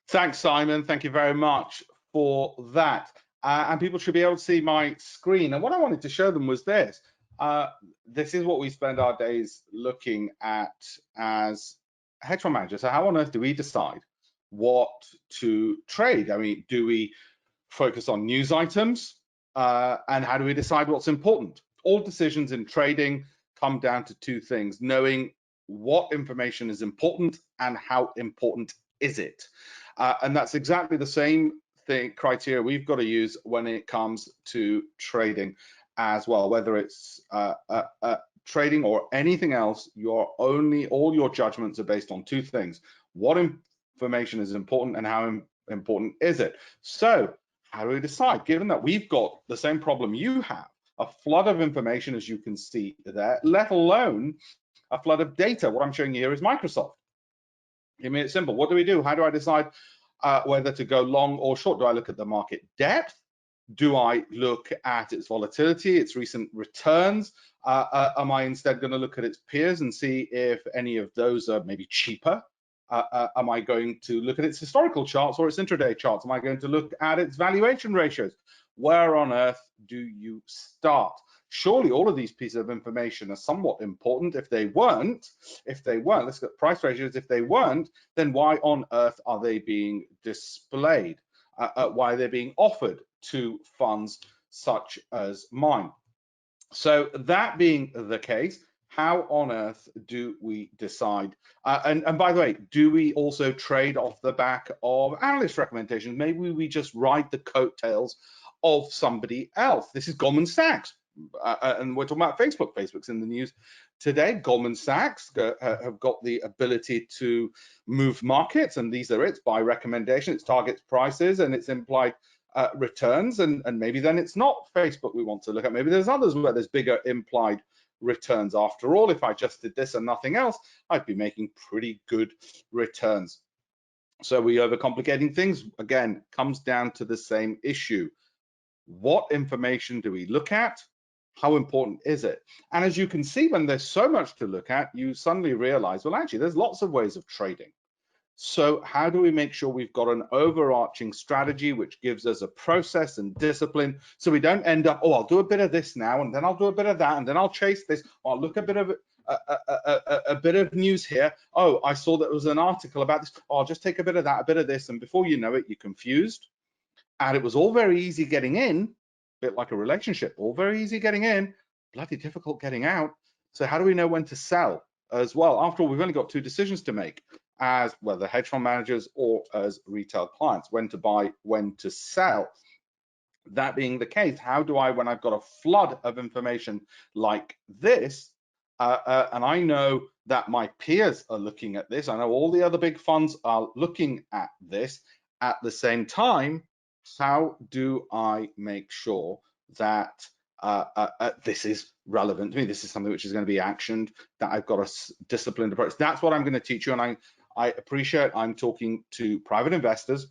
Thanks, Simon. Thank you very much for that. And people should be able to see my screen. And what I wanted to show them was this. This is what we spend our days looking at as hedge fund managers. So how on earth do we decide what to trade? I mean, do we focus on news items? And how do we decide what's important? All decisions in trading come down to two things: knowing what information is important and how important is it. And that's exactly the same criteria we've got to use when it comes to trading as well. Whether it's trading or anything else, all your judgments are based on two things: what information is important and how important is it. So how do we decide? Given that we've got the same problem you have, a flood of information, as you can see there, let alone a flood of data. What I'm showing you here is Microsoft. I mean, it's simple. What do we do? How do I decide whether to go long or short? Do I look at the market depth? Do I look at its volatility, its recent returns? Am I instead going to look at its peers and see if any of those are maybe cheaper? Am I going to look at its historical charts or its intraday charts? Am I going to look at its valuation ratios? Where on earth do you start? Surely all of these pieces of information are somewhat important. If they weren't, let's look at price ratios. If they weren't, then why on earth are they being displayed? Why are they being offered to funds such as mine? So that being the case, how on earth do we decide? And by the way, do we also trade off the back of analyst recommendations? Maybe we just ride the coattails of somebody else. This is Goldman Sachs. And we're talking about Facebook. Facebook's in the news today. Goldman Sachs have got the ability to move markets, and these are its by recommendation. It targets prices and its implied returns, and maybe then it's not Facebook we want to look at. Maybe there's others where there's bigger implied returns. After all, if I just did this and nothing else, I'd be making pretty good returns. So we overcomplicating things. Again, comes down to the same issue. What information do we look at? How important is it? And as you can see, when there's so much to look at, you suddenly realize, well, actually, there's lots of ways of trading. So how do we make sure we've got an overarching strategy which gives us a process and discipline, so we don't end up, oh, I'll do a bit of this now, and then I'll do a bit of that, and then I'll chase this, or I'll look a bit of news here. Oh, I saw that there was an article about this. Oh, I'll just take a bit of that, a bit of this, and before you know it, you're confused. And it was all very easy getting in, a bit like a relationship, all very easy getting in, bloody difficult getting out. So how do we know when to sell as well? After all, we've only got two decisions to make, as whether hedge fund managers or as retail clients: when to buy, when to sell. That being the case, how do I, when I've got a flood of information like this, and I know that my peers are looking at this, I know all the other big funds are looking at this at the same time, how do I make sure that this is relevant to me? This is something which is going to be actioned, that I've got a disciplined approach. That's what I'm going to teach you, and I appreciate I'm talking to private investors,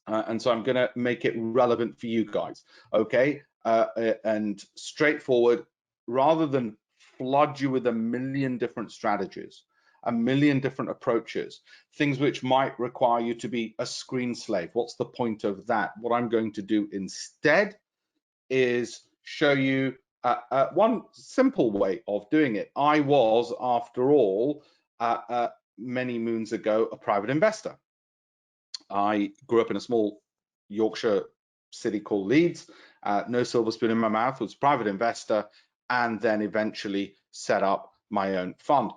and so I'm going to make it relevant for you guys, okay? And straightforward, rather than flood you with a million different strategies, a million different approaches, things which might require you to be a screen slave. What's the point of that? What I'm going to do instead is show you one simple way of doing it. I was, after all, many moons ago, a private investor. I grew up in a small Yorkshire city called Leeds, no silver spoon in my mouth, was a private investor, and then eventually set up my own fund.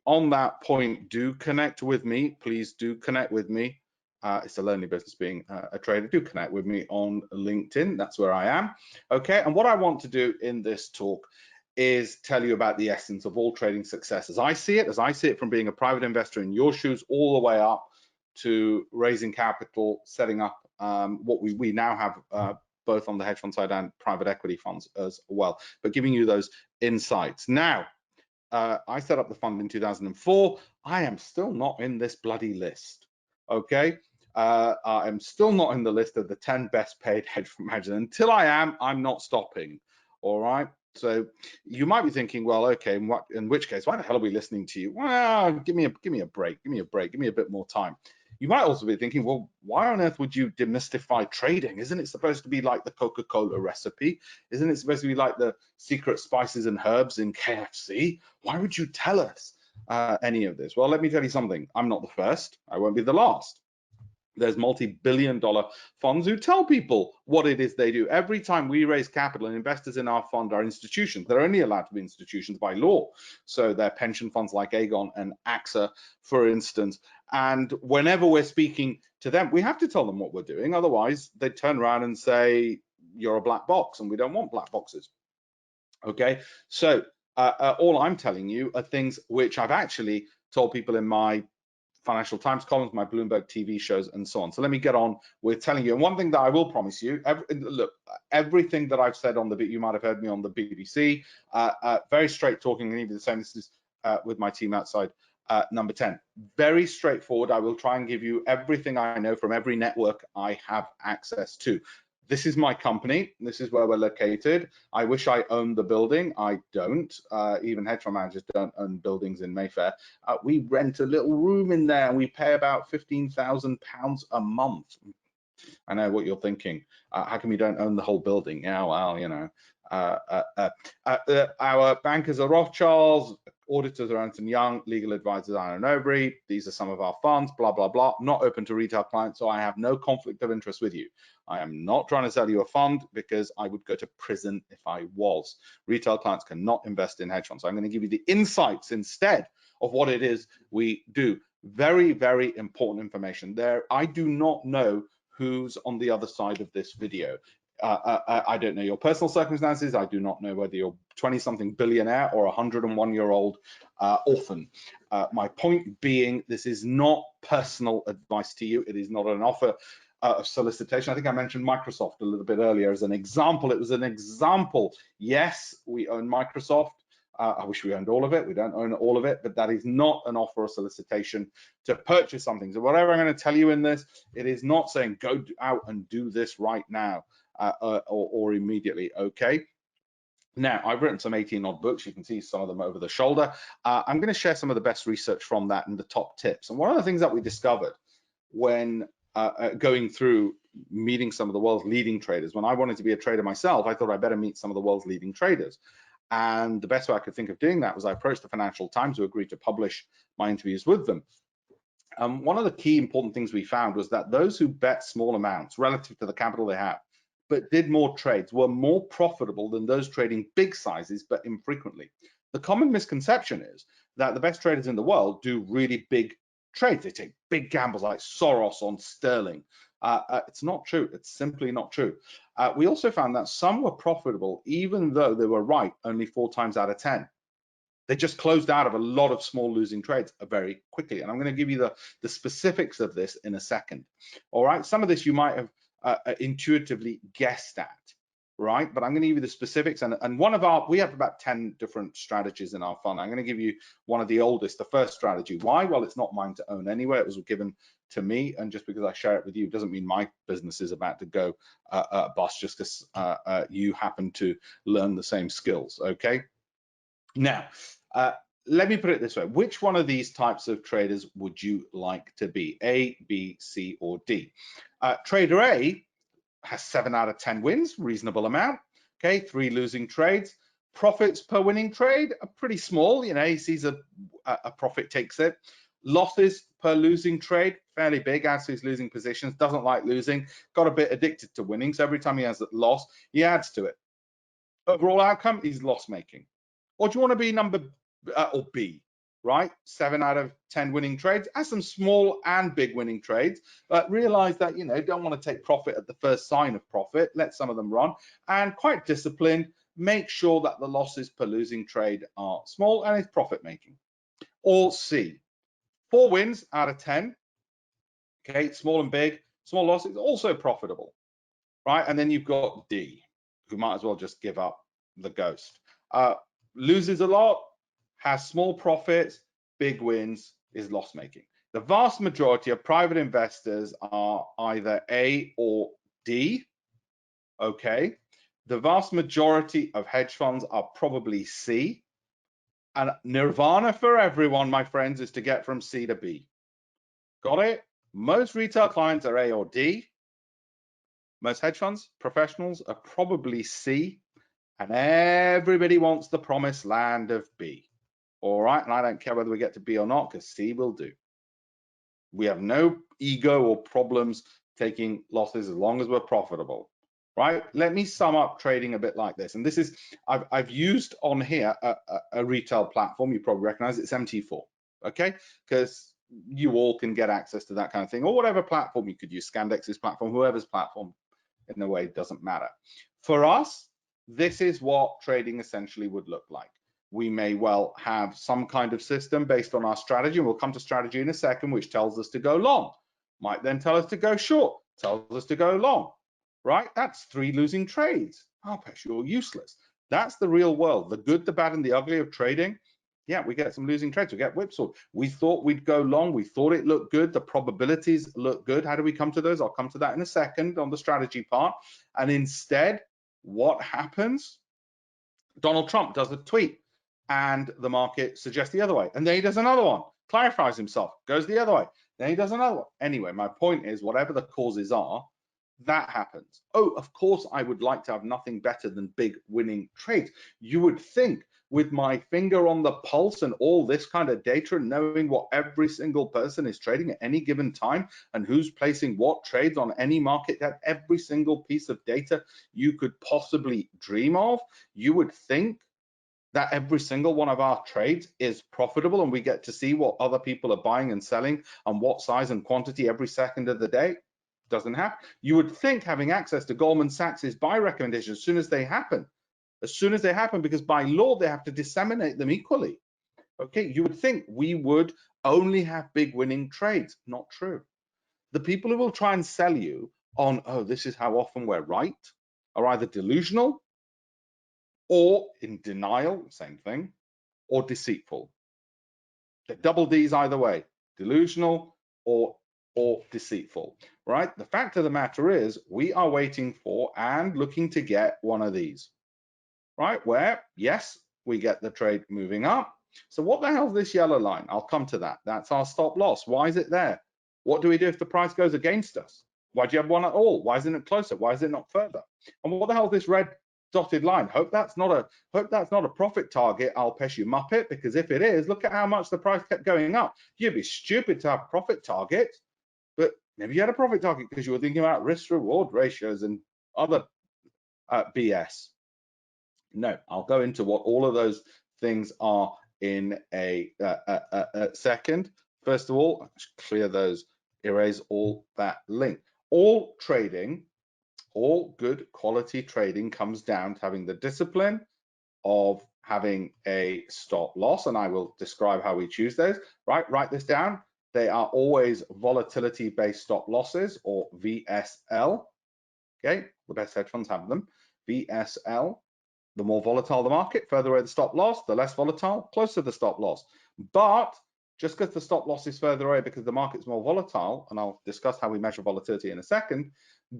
On that point, do connect with me. Please do connect with me. It's a lonely business being a trader. Do connect with me on LinkedIn. That's where I am. Okay, and what I want to do in this talk is tell you about the essence of all trading success as I see it from being a private investor in your shoes, all the way up to raising capital, setting up what we now have both on the hedge fund side and private equity funds as well, but giving you those insights. Now, I set up the fund in 2004. I am still not in this bloody list, okay? I'm still not in the list of the 10 best paid hedge fund managers. Until I am, I'm not stopping. All right. So you might be thinking, well, okay, in which case, why the hell are we listening to you? Well, give me a break, give me a break, give me a bit more time. You might also be thinking, well, why on earth would you demystify trading? Isn't it supposed to be like the Coca-Cola recipe? Isn't it supposed to be like the secret spices and herbs in KFC? Why would you tell us any of this? Well, let me tell you something. I'm not the first. I won't be the last. There's multi-billion-dollar funds who tell people what it is they do. Every time we raise capital, and investors in our fund are institutions. They're only allowed to be institutions by law. So they're pension funds like Aegon and AXA, for instance. And whenever we're speaking to them, we have to tell them what we're doing. Otherwise, they turn around and say, you're a black box, and we don't want black boxes. Okay, so all I'm telling you are things which I've actually told people in my Financial Times columns, my Bloomberg TV shows, and so on. So let me get on with telling you. And one thing that I will promise you, look, everything that I've said on the, you might have heard me on the BBC, very straight talking, and even the same, this is with my team outside number 10. Very straightforward. I will try and give you everything I know from every network I have access to. This is my company. This is where we're located. I wish I owned the building. I don't. Even hedge fund managers don't own buildings in Mayfair. We rent a little room in there, and we pay about £15,000 a month. I know what you're thinking. How come you don't own the whole building? Yeah, well, you know. Our bankers are Rothschilds, auditors are Ernst & Young, legal advisors are Iron Overy. These are some of our funds, blah, blah, blah. Not open to retail clients, so I have no conflict of interest with you. I am not trying to sell you a fund because I would go to prison if I was. Retail clients cannot invest in hedge funds. So I'm going to give you the insights instead of what it is we do. Very, very important information there. I do not know who's on the other side of this video. I don't know your personal circumstances. I do not know whether you're 20-something billionaire or a 101-year-old orphan. My point being, this is not personal advice to you. It is not an offer of solicitation. I think I mentioned Microsoft a little bit earlier as an example. It was an example. Yes, we own Microsoft. I wish we owned all of it. We don't own all of it, but that is not an offer or solicitation to purchase something. So whatever I'm going to tell you in this, it is not saying go out and do this right now or immediately. Okay. Now, I've written some 18-odd books. You can see some of them over the shoulder. I'm going to share some of the best research from that and the top tips. And one of the things that we discovered when going through meeting some of the world's leading traders, when I wanted to be a trader myself, I thought I better meet some of the world's leading traders. And the best way I could think of doing that was I approached the Financial Times, who agreed to publish my interviews with them. One of the key important things we found was that those who bet small amounts relative to the capital they have, but did more trades, were more profitable than those trading big sizes, but infrequently. The common misconception is that the best traders in the world do really big trades. They take big gambles like Soros on sterling. It's not true. It's simply not true. We also found that some were profitable, even though they were right only 4 times out of 10. They just closed out of a lot of small losing trades very quickly. And I'm going to give you the specifics of this in a second. All right. Some of this you might have intuitively guessed at, right? But I'm going to give you the specifics. And we have about 10 different strategies in our fund. I'm going to give you one of the oldest, the first strategy. Why? Well, it's not mine to own anyway. It was given to me. And just because I share it with you doesn't mean my business is about to go bust just because you happen to learn the same skills. Okay. Now, let me put it this way. Which one of these types of traders would you like to be? A, B, C, or D? Trader A has 7 out of 10 wins, reasonable amount. Okay, 3 losing trades. Profits per winning trade are pretty small. You know, he sees a profit, takes it. Losses per losing trade, fairly big, adds to his losing positions, doesn't like losing, got a bit addicted to winning. So every time he has a loss, he adds to it. Overall outcome, he's loss making. Or do you want to be number or B, right? 7 out of 10 winning trades. Has some small and big winning trades, but realize that, you know, don't want to take profit at the first sign of profit. Let some of them run, and quite disciplined. Make sure that the losses per losing trade are small and is profit making. Or C, 4 wins out of 10. Okay, small and big, small losses, also profitable, right? And then you've got D, who might as well just give up the ghost. Loses a lot, has small profits, big wins, is loss making. The vast majority of private investors are either A or D, okay? The vast majority of hedge funds are probably C. And nirvana for everyone, my friends, is to get from C to B. Got it? Most retail clients are A or D. Most hedge funds, professionals are probably C. And everybody wants the promised land of B. All right, and I don't care whether we get to B or not, because C will do. We have no ego or problems taking losses as long as we're profitable, right? Let me sum up trading a bit like this. And this is, I've used on here a retail platform. You probably recognize it's MT4, okay? Because you all can get access to that kind of thing, or whatever platform you could use, Scandex's platform, whoever's platform, in a way, it doesn't matter. For us, this is what trading essentially would look like. We may well have some kind of system based on our strategy, and we'll come to strategy in a second, which tells us to go long, might then tell us to go short, tells us to go long, right? That's 3 losing trades. Alpesh, you're useless. That's the real world, the good, the bad, and the ugly of trading. Yeah, we get some losing trades, we get whipsawed. We thought we'd go long, we thought it looked good, the probabilities look good. How do we come to those? I'll come to that in a second on the strategy part. And instead, what happens? Donald Trump does a tweet and the market suggests the other way. And then he does another one, clarifies himself, goes the other way. Then he does another one. Anyway, my point is, whatever the causes are, that happens. Oh, of course, I would like to have nothing better than big winning trades. You would think, with my finger on the pulse and all this kind of data and knowing what every single person is trading at any given time and who's placing what trades on any market, that every single piece of data you could possibly dream of, you would think that every single one of our trades is profitable and we get to see what other people are buying and selling and what size and quantity every second of the day. Doesn't happen. You would think having access to Goldman Sachs's buy recommendations as soon as they happen, because by law they have to disseminate them equally. Okay, you would think we would only have big winning trades. Not true. The people who will try and sell you on, oh, this is how often we're right, are either delusional or in denial, same thing, or deceitful. The double D's either way, delusional or deceitful, right? The fact of the matter is we are waiting for and looking to get one of these, right? Where, yes, we get the trade moving up. So what the hell is this yellow line? I'll come to that. That's our stop loss. Why is it there? What do we do if the price goes against us? Why do you have one at all? Why isn't it closer? Why is it not further? And what the hell is this red dotted line? Hope that's not a profit target, Alpesh, you muppet, because if it is, look at how much the price kept going up. You'd be stupid to have profit targets, but maybe you had a profit target because you were thinking about risk reward ratios and other BS. No, I'll go into what all of those things are in a second. First of all, clear those, erase all that link. All trading, all good quality trading comes down to having the discipline of having a stop loss, and I will describe how we choose those, right? Write this down. They are always volatility-based stop losses, or VSL, okay? The best hedge funds have them. VSL, the more volatile the market, further away the stop loss, the less volatile, closer to the stop loss. But just because the stop loss is further away because the market's more volatile, and I'll discuss how we measure volatility in a second,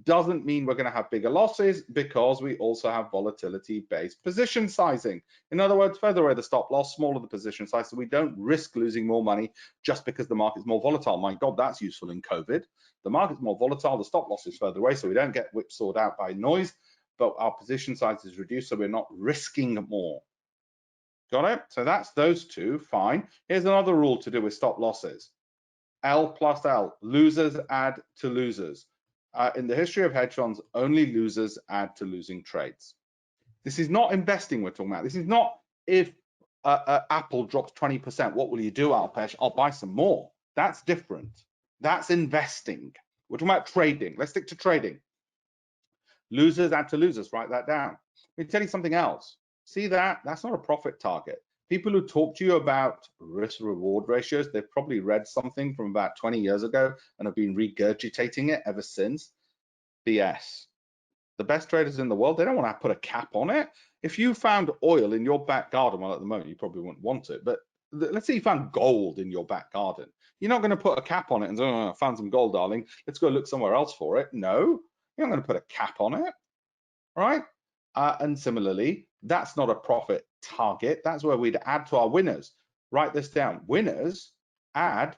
doesn't mean we're going to have bigger losses, because we also have volatility-based position sizing. In other words, further away the stop loss, smaller the position size, so we don't risk losing more money just because the market's more volatile. My God, that's useful in COVID. The market's more volatile, the stop loss is further away, so we don't get whipsawed out by noise, but our position size is reduced, so we're not risking more. Got it? So that's those two, fine. Here's another rule to do with stop losses. L plus L, losers add to losers. In the history of hedge funds, only losers add to losing trades. This is not investing we're talking about. This is not if Apple drops 20%, what will you do, Alpesh? I'll buy some more. That's different. That's investing. We're talking about trading. Let's stick to trading. Losers add to losers, write that down. Let me tell you something else. See that? That's not a profit target. People who talk to you about risk reward ratios, they've probably read something from about 20 years ago and have been regurgitating it ever since. BS. The best traders in the world, they don't want to put a cap on it. If you found oil in your back garden, well, at the moment you probably wouldn't want it, but let's say you found gold in your back garden. You're not going to put a cap on it and say, oh, I found some gold, darling. Let's go look somewhere else for it. No, you're not going to put a cap on it, right? And similarly, that's not a profit target. That's where we'd add to our winners. Write this down. Winners add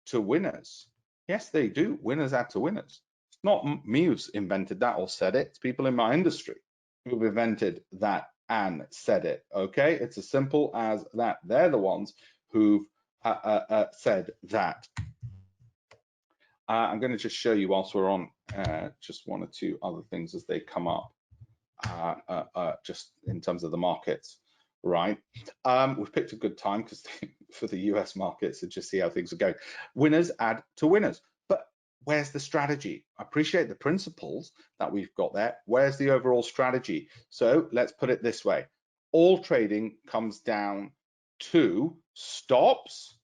to winners. Yes, they do. Winners add to winners. It's not me who's invented that or said it. It's people in my industry who've invented that and said it. Okay, it's as simple as that. They're the ones who've said that. I'm going to just show you whilst we're on just one or two other things as they come up, just in terms of the markets, right? We've picked a good time because for the US markets to just see how things are going. Winners add to winners, but where's the strategy? I appreciate the principles that we've got there. Where's the overall strategy? So let's put it this way. All trading comes down to stops,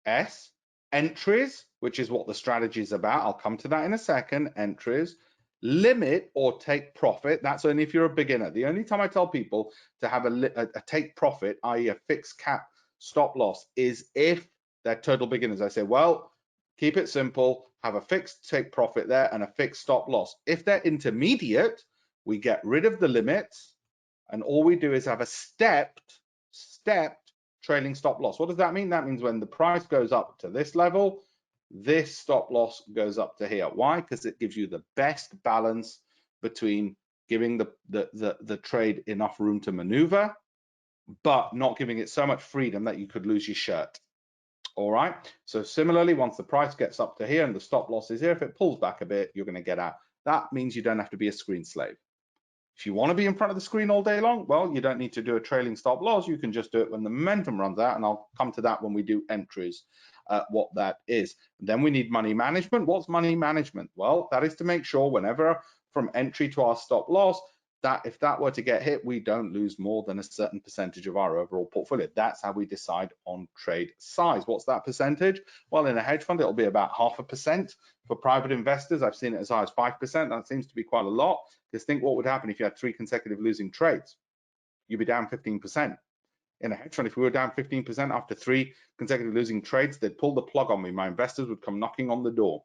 S, entries, which is what the strategy is about. I'll come to that in a second. Entries, limit or take profit. That's only if you're a beginner. The only time I tell people to have a take profit, i.e. a fixed cap stop loss, is if they're total beginners. I say, well, keep it simple, have a fixed take profit there and a fixed stop loss. If they're intermediate, we get rid of the limits and all we do is have a stepped trailing stop loss. What does that mean? That means when the price goes up to this level, this stop loss goes up to here. Why? Because it gives you the best balance between giving the trade enough room to maneuver, but not giving it so much freedom that you could lose your shirt. All right. So similarly, once the price gets up to here and the stop loss is here, if it pulls back a bit, you're going to get out. That means you don't have to be a screen slave. If you want to be in front of the screen all day long, well, you don't need to do a trailing stop loss. You can just do it when the momentum runs out, and I'll come to that when we do entries, what that is. And then we need money management. What's money management? Well, that is to make sure whenever from entry to our stop loss, that if that were to get hit, we don't lose more than a certain percentage of our overall portfolio. That's how we decide on trade size. What's that percentage? Well, in a hedge fund, it'll be about 0.5%. For private investors, I've seen it as high as 5%. That seems to be quite a lot. Because think what would happen if you had 3 consecutive losing trades. You'd be down 15%. In a hedge fund, if we were down 15% after 3 consecutive losing trades, they'd pull the plug on me. My investors would come knocking on the door.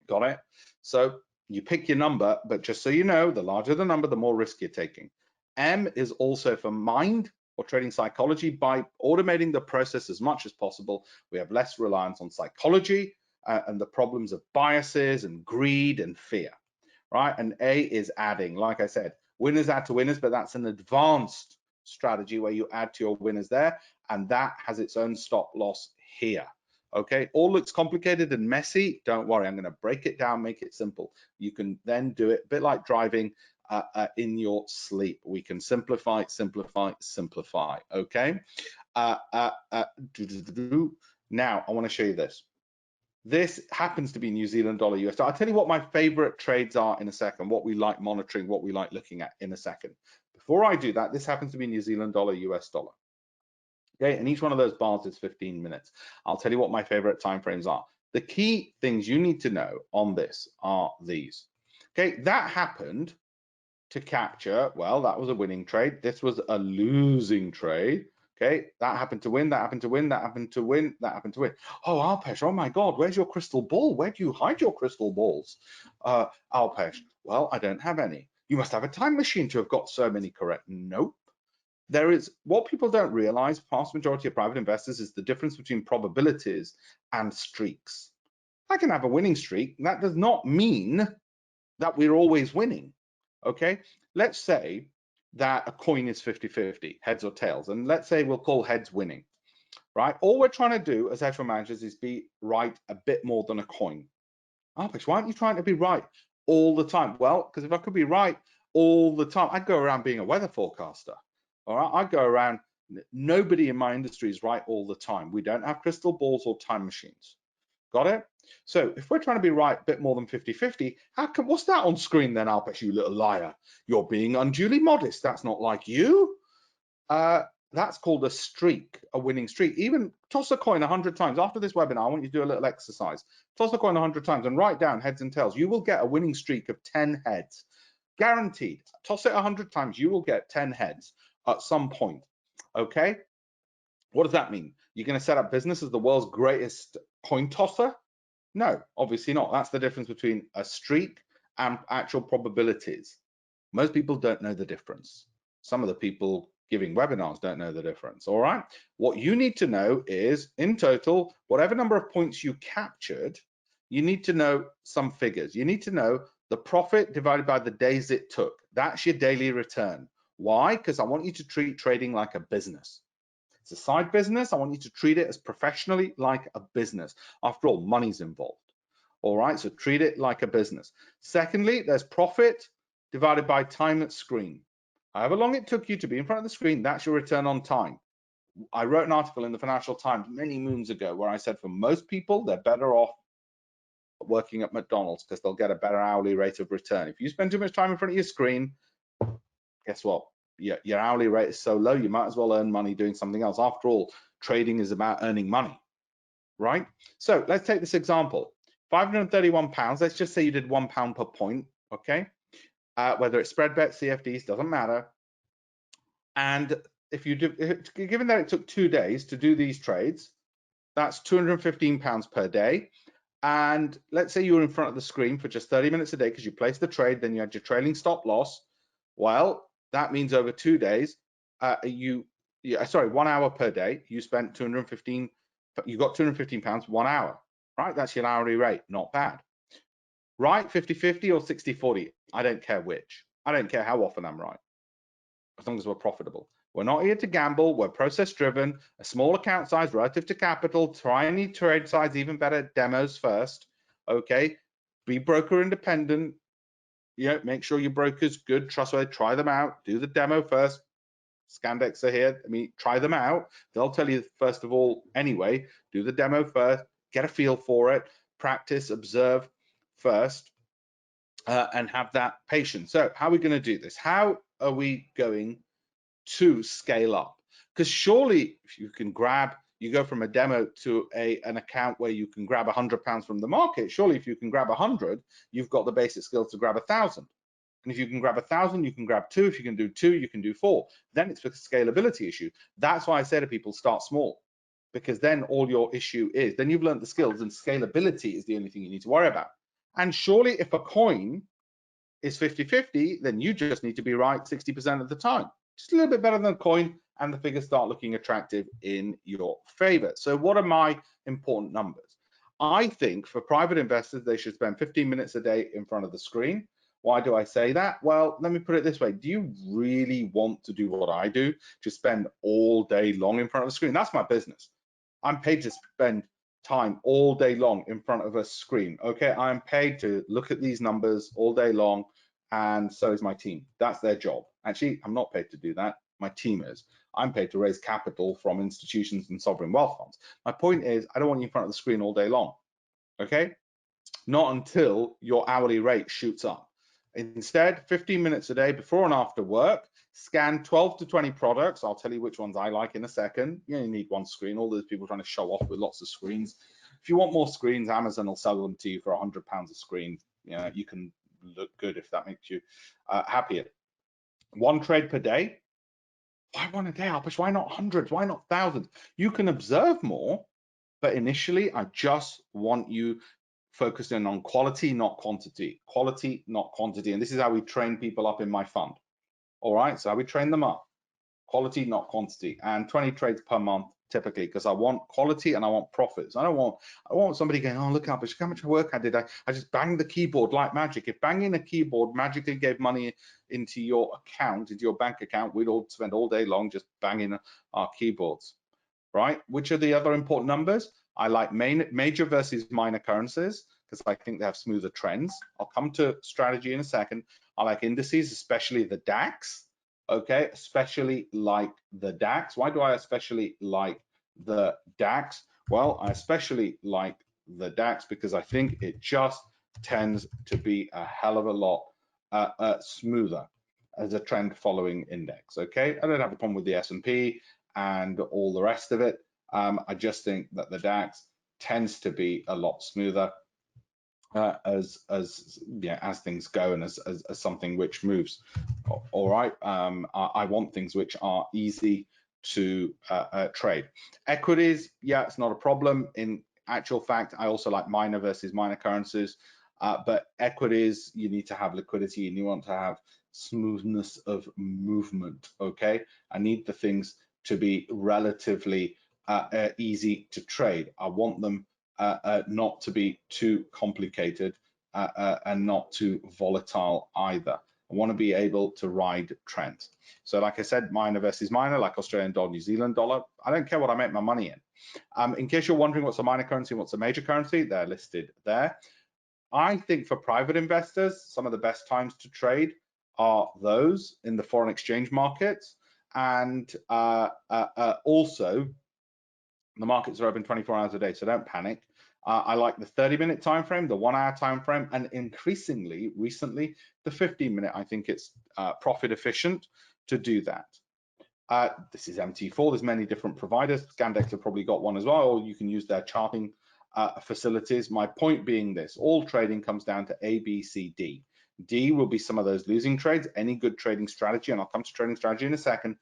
Got it? So you pick your number, but just so you know, the larger the number, the more risk you're taking. M is also for mind or trading psychology. By automating the process as much as possible, we have less reliance on psychology and the problems of biases and greed and fear, right? And A is adding. Like I said, winners add to winners, but that's an advanced strategy where you add to your winners there, and that has its own stop loss here. Okay, all looks complicated and messy. Don't worry, I'm going to break it down, make it simple. You can then do it a bit like driving in your sleep. We can simplify, simplify, simplify. Okay. Now I want to show you this. This happens to be New Zealand dollar US dollar. I'll tell you what my favorite trades are in a second, what we like monitoring, what we like looking at in a second. Before I do that, this happens to be New Zealand dollar US dollar. Okay, and each one of those bars is 15 minutes. I'll tell you what my favorite timeframes are. The key things you need to know on this are these. Okay, that happened to capture, well, that was a winning trade. This was a losing trade. Okay, that happened to win, that happened to win, that happened to win, that happened to win. Oh, Alpesh, oh my God, where's your crystal ball? Where do you hide your crystal balls? Alpesh, well, I don't have any. You must have a time machine to have got so many correct. Nope. There is, what people don't realize, vast majority of private investors, is the difference between probabilities and streaks. I can have a winning streak. That does not mean that we're always winning. Okay, let's say that a coin is 50-50, heads or tails, and let's say we'll call heads winning, right? All we're trying to do as hedge fund managers is be right a bit more than a coin. Alpesh, why aren't you trying to be right all the time? Well, because if I could be right all the time, I'd go around being a weather forecaster. All right, I go around, nobody in my industry is right all the time. We don't have crystal balls or time machines. Got it? So if we're trying to be right a bit more than 50-50, how come, what's that on screen then, Alpesh, you little liar? You're being unduly modest. That's not like you. That's called a streak, a winning streak. Even toss a coin 100 times. After this webinar, I want you to do a little exercise. Toss a coin 100 times and write down heads and tails. You will get a winning streak of 10 heads. Guaranteed. Toss it 100 times, you will get 10 heads at some point. Okay? What does that mean? You're going to set up business as the world's greatest coin tosser? No, obviously not. That's the difference between a streak and actual probabilities. Most people don't know the difference. Some of the people giving webinars don't know the difference. All right. What you need to know is, in total, whatever number of points you captured, you need to know some figures. You need to know the profit divided by the days it took. That's your daily return. Why? Because I want you to treat trading like a business. It's a side business. I want you to treat it as professionally like a business. After all, money's involved. All right, so treat it like a business. Secondly, there's profit divided by time at screen. However long it took you to be in front of the screen, that's your return on time. I wrote an article in the Financial Times many moons ago where I said for most people, they're better off working at McDonald's because they'll get a better hourly rate of return. If you spend too much time in front of your screen, guess what? Your hourly rate is so low, you might as well earn money doing something else. After all, trading is about earning money, right? So let's take this example. £531, let's just say you did £1 per point, okay? Whether it's spread bets, CFDs, doesn't matter. And if you do, given that it took 2 days to do these trades, that's £215 per day. And let's say you were in front of the screen for just 30 minutes a day because you placed the trade, then you had your trailing stop loss. Well, that means over 2 days, 1 hour per day, you spent 215, you got £215 1 hour, right? That's your hourly rate, not bad. Right, 50-50 or 60-40, I don't care which. I don't care how often I'm right, as long as we're profitable. We're not here to gamble, we're process driven, a small account size relative to capital, try any trade size, even better, demos first, okay? Be broker independent, make sure your broker's good, trustworthy, try them out, do the demo first. Scandex are here, try them out. They'll tell you, first of all, anyway, do the demo first, get a feel for it, practice, observe first, and have that patience. So how are we going to do this? How are we going to scale up? Because surely if you can you go from a demo to an account where you can grab £100 from the market, surely if you can grab 100, you've got the basic skills to grab 1,000. And if you can grab 1,000, you can grab 2. If you can do 2, you can do 4. Then it's a scalability issue. That's why I say to people, start small, because then all your issue is, then you've learned the skills and scalability is the only thing you need to worry about. And surely if a coin is 50-50, then you just need to be right 60% of the time. Just a little bit better than a coin, and the figures start looking attractive in your favor. So what are my important numbers? I think for private investors, they should spend 15 minutes a day in front of the screen. Why do I say that? Well, let me put it this way. Do you really want to do what I do, to spend all day long in front of the screen? That's my business. I'm paid to spend time all day long in front of a screen, okay? I'm paid to look at these numbers all day long, and so is my team. That's their job. Actually, I'm not paid to do that. My team is. I'm paid to raise capital from institutions and sovereign wealth funds. My point is, I don't want you in front of the screen all day long, okay? Not until your hourly rate shoots up. Instead, 15 minutes a day before and after work, scan 12 to 20 products. I'll tell you which ones I like in a second. You only need one screen. All those people trying to show off with lots of screens. If you want more screens, Amazon will sell them to you for £100 a screen. You can look good if that makes you happier. 1 trade per day. Why 1 a day, Alpesh? Why not hundreds? Why not thousands? You can observe more, but initially, I just want you focusing on quality, not quantity. Quality, not quantity. And this is how we train people up in my fund. All right, so how we train them up. Quality, not quantity. And 20 trades per month, typically, because I want quality and I want profits. I don't want somebody going, oh, look, Alpesh, how much work I did. I just banged the keyboard like magic. If banging a keyboard magically gave money into your account, into your bank account, we'd all spend all day long just banging our keyboards, right? Which are the other important numbers? I like major versus minor currencies because I think they have smoother trends. I'll come to strategy in a second. I like indices, especially the DAX. Okay, especially like the DAX. Why do I especially like the DAX? Well, I especially like the DAX because I think it just tends to be a hell of a lot smoother as a trend following index. Okay, I don't have a problem with the S&P and all the rest of it. I just think that the DAX tends to be a lot smoother as things go and as something which moves. All right, I want things which are easy to trade. Equities, yeah, it's not a problem. In actual fact, I also like minor versus minor currencies, but equities, you need to have liquidity and you want to have smoothness of movement, okay? I need the things to be relatively easy to trade. I want them not to be too complicated and not too volatile either. I want to be able to ride trends. So like I said, minor versus minor, like Australian dollar, New Zealand dollar, I don't care what I make my money in. In case you're wondering what's a minor currency and what's a major currency, they're listed there. I think for private investors, some of the best times to trade are those in the foreign exchange markets, and also the markets are open 24 hours a day, so don't panic. I like the 30-minute time frame, the 1 hour time frame, and increasingly recently the 15-minute. I think it's profit efficient to do that. This is MT4. There's many different providers. Scandex have probably got one as well, or you can use their charting facilities. My point being this: all trading comes down to A, B, C, D. D will be some of those losing trades. Any good trading strategy, and I'll come to trading strategy in a second,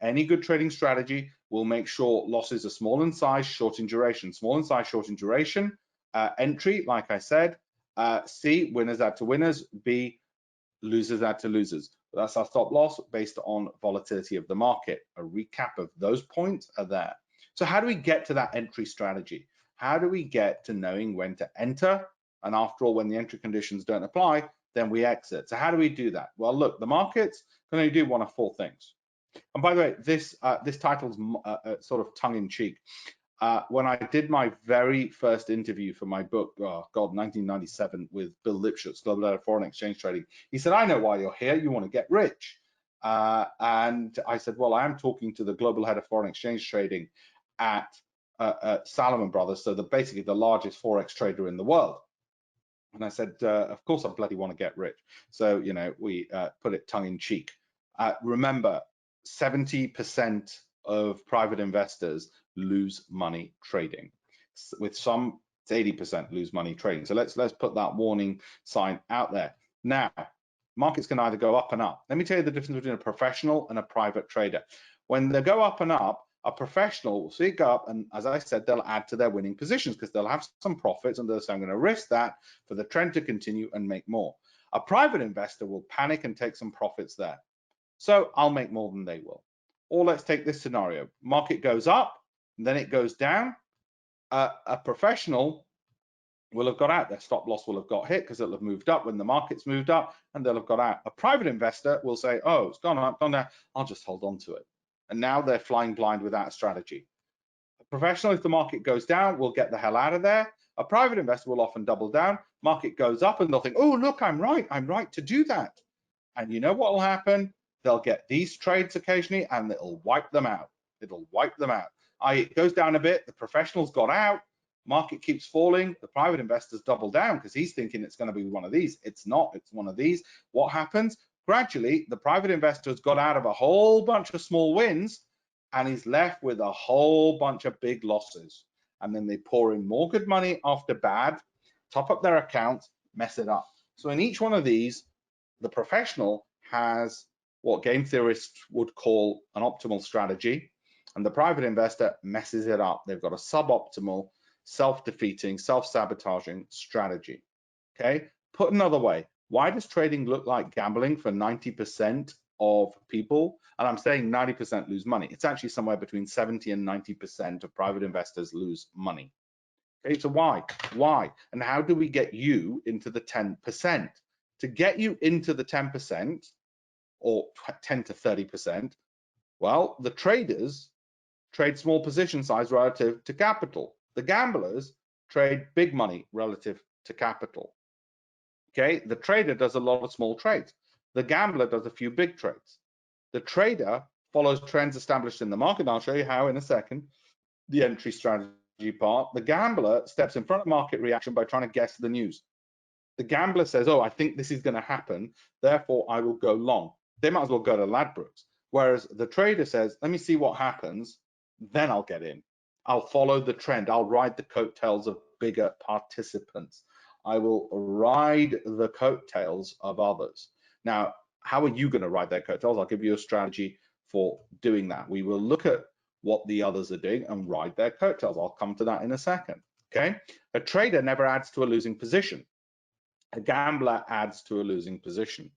any good trading strategy will make sure losses are small in size, short in duration. Small in size, short in duration. Entry, like I said. C, winners add to winners. B, losers add to losers. That's our stop loss based on volatility of the market. A recap of those points are there. So how do we get to that entry strategy? How do we get to knowing when to enter? And after all, when the entry conditions don't apply, then we exit. So how do we do that? Well, look, the markets can only do one of four things. And by the way, this title's sort of tongue-in-cheek. When I did my very first interview for my book, 1997, with Bill Lipschutz, Global Head of Foreign Exchange Trading, he said, I know why you're here, you want to get rich. And I said, well, I am talking to the Global Head of Foreign Exchange Trading at Salomon Brothers, so basically the largest Forex trader in the world. And I said, of course I bloody want to get rich. So, you know, we put it tongue-in-cheek. Remember, 70% of private investors lose money trading. With some, it's 80% lose money trading. So let's put that warning sign out there. Now, markets can either go up and up. Let me tell you the difference between a professional and a private trader. When they go up and up, a professional will see it go up, and as I said, they'll add to their winning positions because they'll have some profits and they'll say, I'm going to risk that for the trend to continue and make more. A private investor will panic and take some profits there. So I'll make more than they will. Or let's take this scenario. Market goes up, and then it goes down. A professional will have got out. Their stop loss will have got hit because it'll have moved up when the market's moved up, and they'll have got out. A private investor will say, oh, it's gone up, gone down, I'll just hold on to it. And now they're flying blind without a strategy. A professional, if the market goes down, will get the hell out of there. A private investor will often double down. Market goes up and they'll think, oh, look, I'm right to do that. And you know what will happen? They'll get these trades occasionally and it'll wipe them out. It'll wipe them out. It goes down a bit, the professionals got out, market keeps falling, the private investors double down because he's thinking it's going to be one of these. It's not, it's one of these. What happens? Gradually, the private investors got out of a whole bunch of small wins and he's left with a whole bunch of big losses. And then they pour in more good money after bad, top up their accounts, mess it up. So in each one of these, the professional has what game theorists would call an optimal strategy, and the private investor messes it up. They've got a suboptimal, self-defeating, self-sabotaging strategy. Okay, put another way, why does trading look like gambling for 90% of people? And I'm saying 90% lose money. It's actually somewhere between 70 and 90% of private investors lose money. Okay, so why? And how do we get you into the 10%? To get you into the 10% or 10 to 30%, well, the traders trade small position size relative to capital. The gamblers trade big money relative to capital. Okay, the trader does a lot of small trades. The gambler does a few big trades. The trader follows trends established in the market. I'll show you how in a second, the entry strategy part. The gambler steps in front of market reaction by trying to guess the news. The gambler says, oh, I think this is going to happen, therefore I will go long. They might as well go to Ladbrokes. Whereas the trader says, let me see what happens, then I'll get in. I'll follow the trend. I'll ride the coattails of bigger participants. I will ride the coattails of others. Now, how are you going to ride their coattails? I'll give you a strategy for doing that. We will look at what the others are doing and ride their coattails. I'll come to that in a second. Okay, a trader never adds to a losing position. A gambler adds to a losing position.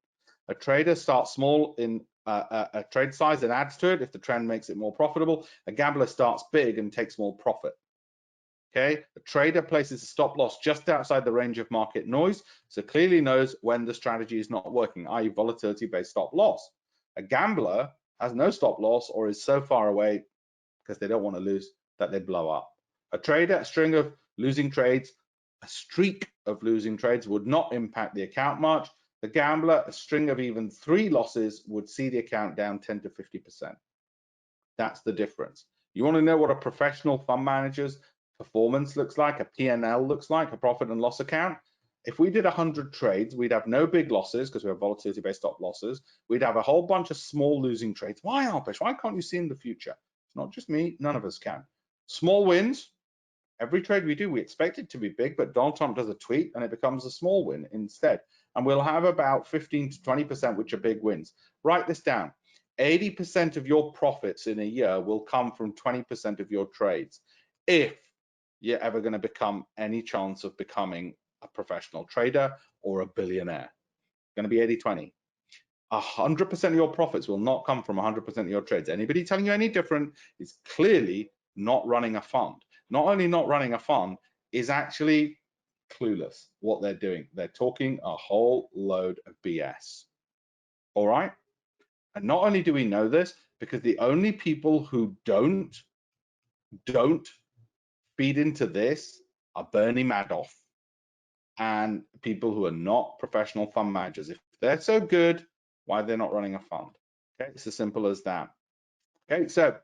A trader starts small in a trade size and adds to it if the trend makes it more profitable. A gambler starts big and takes more profit. Okay, a trader places a stop loss just outside the range of market noise, so clearly knows when the strategy is not working, i.e. volatility-based stop loss. A gambler has no stop loss or is so far away because they don't want to lose that they blow up. A trader, a string of losing trades, a streak of losing trades would not impact the account much. The gambler, a string of even 3 losses would see the account down 10 to 50%. That's the difference. You want to know what a professional fund manager's performance looks like, a P&L looks like, a profit and loss account? If we did 100 trades, we'd have no big losses because we have volatility-based stop losses. We'd have a whole bunch of small losing trades. Why, Alpesh? Why can't you see in the future? It's not just me, none of us can. Small wins. Every trade we do, we expect it to be big, but Donald Trump does a tweet and it becomes a small win instead. And we'll have about 15 to 20% which are big wins. Write this down. 80% of your profits in a year will come from 20% of your trades if you're ever going to become any chance of becoming a professional trader or a billionaire. It's going to be 80-20. 100% of your profits will not come from 100% of your trades. Anybody telling you any different is clearly not running a fund. Not only not running a fund, is actually clueless what they're doing. They're talking a whole load of BS. All right? And not only do we know this, because the only people who don't feed into this are Bernie Madoff and people who are not professional fund managers. If they're so good, why are they not running a fund? Okay, it's as simple as that. Okay, so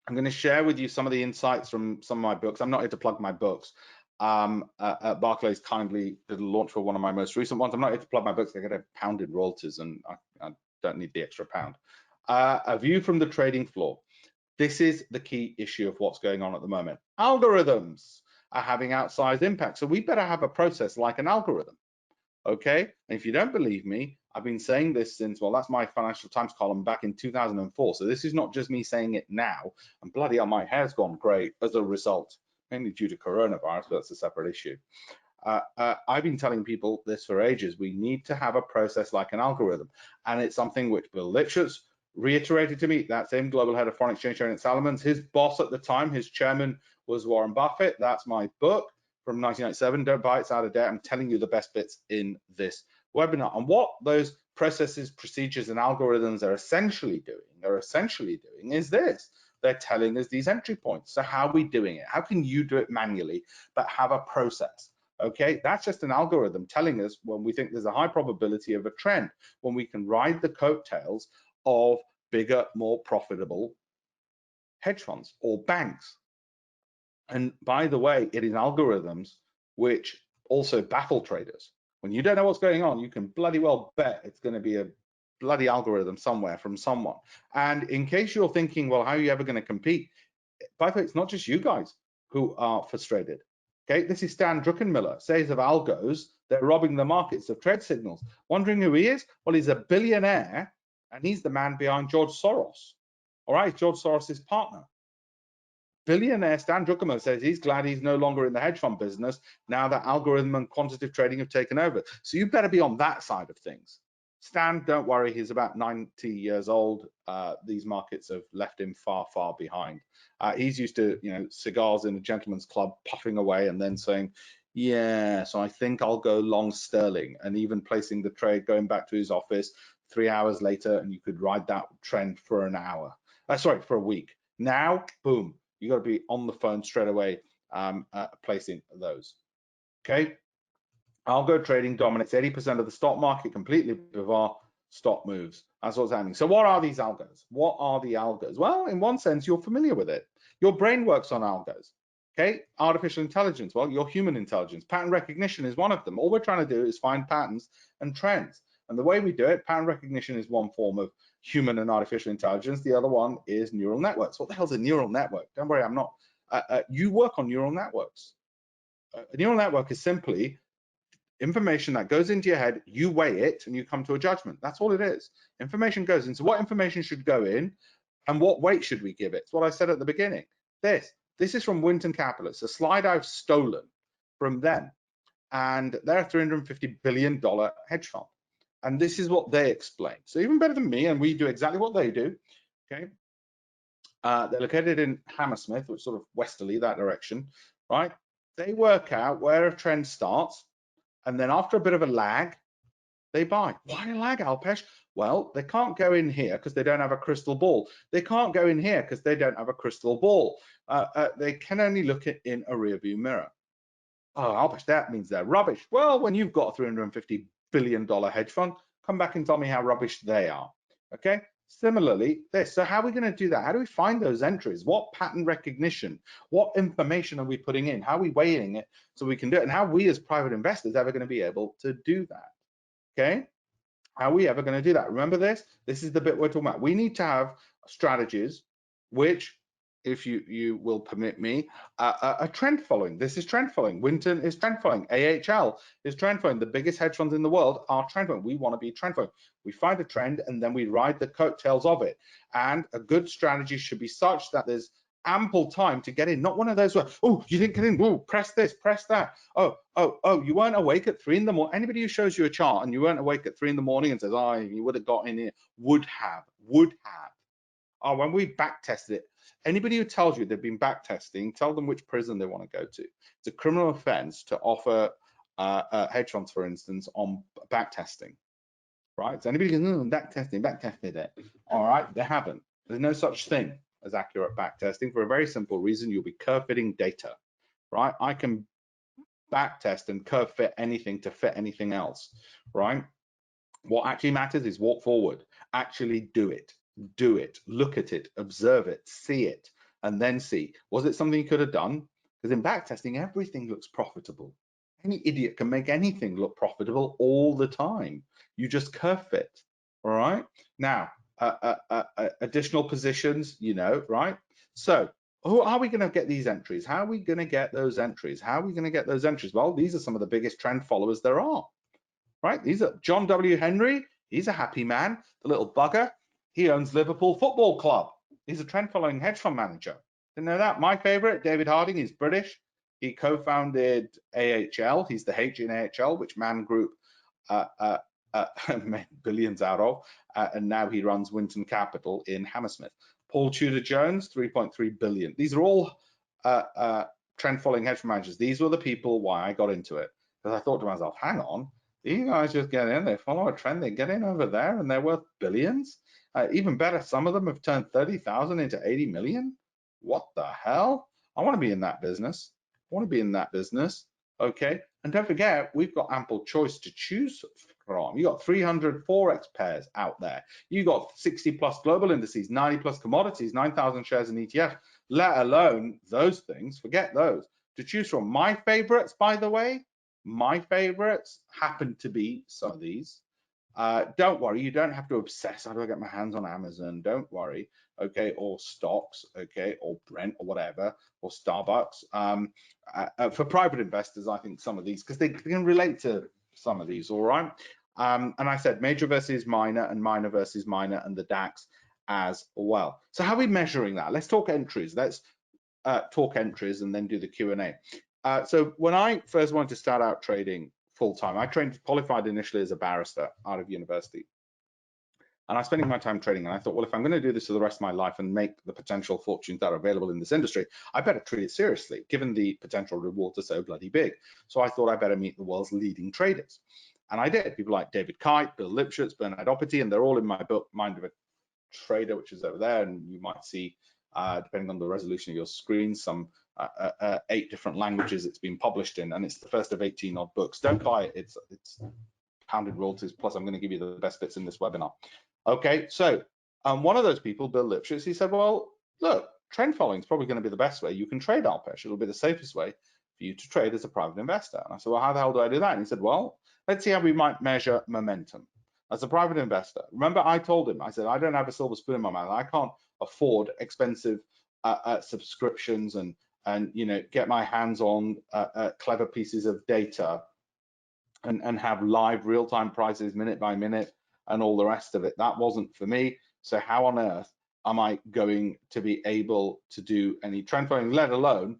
I'm going to share with you some of the insights from some of my books. I'm not here to plug my books. Barclays kindly did a launch for one of my most recent ones. I'm not here to plug my books. I get a pound in royalties and I don't need the extra pound. A view from the trading floor. This is the key issue of what's going on at the moment. Algorithms are having outsized impact. So we better have a process like an algorithm. Okay, and if you don't believe me, I've been saying this since, well, that's my Financial Times column back in 2004. So this is not just me saying it now. And bloody hell, my hair's gone grey as a result, mainly due to coronavirus, but that's a separate issue. I've been telling people this for ages. We need to have a process like an algorithm. And it's something which Bill Lipschutz reiterated to me, that same global head of foreign exchange trading at Salomons. His boss at the time, his chairman, was Warren Buffett. That's my book from 1997. Don't buy it, it's out of date. I'm telling you the best bits in this webinar. And what those processes, procedures, and algorithms are essentially doing is this. They're telling us these entry points. So how are we doing it? How can you do it manually, but have a process? Okay, that's just an algorithm telling us when we think there's a high probability of a trend, when we can ride the coattails of bigger, more profitable hedge funds or banks. And by the way, it is algorithms which also baffle traders. When you don't know what's going on, you can bloody well bet it's going to be a bloody algorithm somewhere from someone. And in case you're thinking, well, how are you ever going to compete? By the way, it's not just you guys who are frustrated. Okay, this is Stan Druckenmiller, says of algos, they're robbing the markets of trade signals. Wondering who he is? Well, he's a billionaire and he's the man behind George Soros. All right, George Soros' partner. Billionaire Stan Druckenmiller says he's glad he's no longer in the hedge fund business now that algorithm and quantitative trading have taken over. So you better be on that side of things. Stan, don't worry, he's about 90 years old. These markets have left him far, far behind. He's used to, cigars in a gentleman's club, puffing away and then saying, yeah, so I think I'll go long sterling, and even placing the trade, going back to his office 3 hours later, and you could ride that trend for an hour. For a week. Now, boom, you got to be on the phone straight away, placing those. Okay. Algo trading dominates 80% of the stock market, completely bizarre stock moves. That's what's happening. So what are these algos? What are the algos? Well, in one sense, you're familiar with it. Your brain works on algos. Okay, artificial intelligence, well, your human intelligence. Pattern recognition is one of them. All we're trying to do is find patterns and trends. And the way we do it, pattern recognition is one form of human and artificial intelligence. The other one is neural networks. What the hell's a neural network? Don't worry, I'm not. You work on neural networks. A neural network is simply information that goes into your head, you weigh it and you come to a judgment. That's all it is. Information goes into what information should go in and what weight should we give it. It's what I said at the beginning. This is from Winton Capital. It's a slide I've stolen from them. And they're a $350 billion hedge fund. And this is what they explain. So even better than me, and we do exactly what they do. Okay. They're located in Hammersmith, which is sort of westerly, that direction, right? They work out where a trend starts, and then after a bit of a lag, they buy. Why a lag, Alpesh? Well, they can't go in here because they don't have a crystal ball. They can't go in here because they don't have a crystal ball. They can only look at in a rearview mirror. Oh, Alpesh, that means they're rubbish. Well, when you've got a $350 billion hedge fund, come back and tell me how rubbish they are. Okay. Similarly, this. So how are we going to do that? How do we find those entries? What pattern recognition? What information are we putting in? How are we weighing it so we can do it? And how are we as private investors ever going to be able to do that? Okay. How are we ever going to do that? Remember this? This is the bit we're talking about. We need to have strategies which, if you will permit me, are trend following. This is trend following. Winton is trend following. AHL is trend following. The biggest hedge funds in the world are trend following. We want to be trend following. We find a trend and then we ride the coattails of it. And a good strategy should be such that there's ample time to get in, not one of those where, oh, you didn't get in, oh, press this, press that, oh, you weren't awake at 3 in the morning. Anybody who shows you a chart and you weren't awake at 3 in the morning and says, oh, you would have got in here, would have. Oh, when we back tested it, anybody who tells you they've been back testing, tell them which prison they want to go to. It's a criminal offense to offer hedge funds, for instance, on back testing, right? So anybody goes, back tested it. All right, they haven't. There's no such thing as accurate back testing for a very simple reason. You'll be curve fitting data, right? I can back test and curve fit anything to fit anything else, right? What actually matters is walk forward, actually do it, look at it, observe it, see it, and then see, was it something you could have done? Because in back testing, everything looks profitable. Any idiot can make anything look profitable all the time. You just curve fit, all right? Now, additional positions, right? So, who are we going to get these entries? How are we going to get those entries? Well, these are some of the biggest trend followers there are, right? These are John W. Henry. He's a happy man. The little bugger. He owns Liverpool Football Club. He's a trend following hedge fund manager. Didn't know that. My favorite, David Harding, he's British. He co-founded AHL. He's the H in AHL, which Man Group made billions out of. And now he runs Winton Capital in Hammersmith. Paul Tudor Jones, 3.3 billion. These are all trend following hedge fund managers. These were the people why I got into it. Because I thought to myself, hang on, these guys just get in, they follow a trend, they get in over there and they're worth billions. Even better, some of them have turned 30,000 into 80 million. What the hell? I want to be in that business. Okay. And don't forget, we've got ample choice to choose from. You got 300 Forex pairs out there. You got 60 plus global indices, 90 plus commodities, 9,000 shares in ETF, let alone those things. Forget those to choose from. My favorites, by the way, happen to be some of these. Don't worry, you don't have to obsess. How do I get my hands on Amazon? Don't worry, okay, or stocks, okay, or Brent or whatever, or Starbucks. For private investors, I think some of these, because they can relate to some of these, all right? And I said major versus minor and minor versus minor and the DAX as well. So how are we measuring that? Let's talk entries. Let's talk entries and then do the Q&A. So when I first wanted to start out trading full-time, I qualified initially as a barrister out of university. And I was spending my time trading, and I thought, well, if I'm going to do this for the rest of my life and make the potential fortunes that are available in this industry, I better treat it seriously, given the potential rewards are so bloody big. So I thought I better meet the world's leading traders. And I did. People like David Kite, Bill Lipschutz, Bernard Opperty, and they're all in my book, Mind of a Trader, which is over there. And you might see, depending on the resolution of your screen, some 8 different languages it's been published in, and it's the first of 18 odd books. Don't buy it. It's pounded royalties, plus I'm going to give you the best bits in this webinar. Okay, so one of those people, Bill Lipschutz, he said, well, look, trend following is probably going to be the best way you can trade, Alpesh. It'll be the safest way for you to trade as a private investor. And I said, well, how the hell do I do that? And he said, well, let's see how we might measure momentum as a private investor. Remember, I told him, I said, I don't have a silver spoon in my mouth. I can't afford expensive subscriptions and get my hands on clever pieces of data and have live real-time prices minute by minute and all the rest of it. That wasn't for me. So how on earth am I going to be able to do any trend following, let alone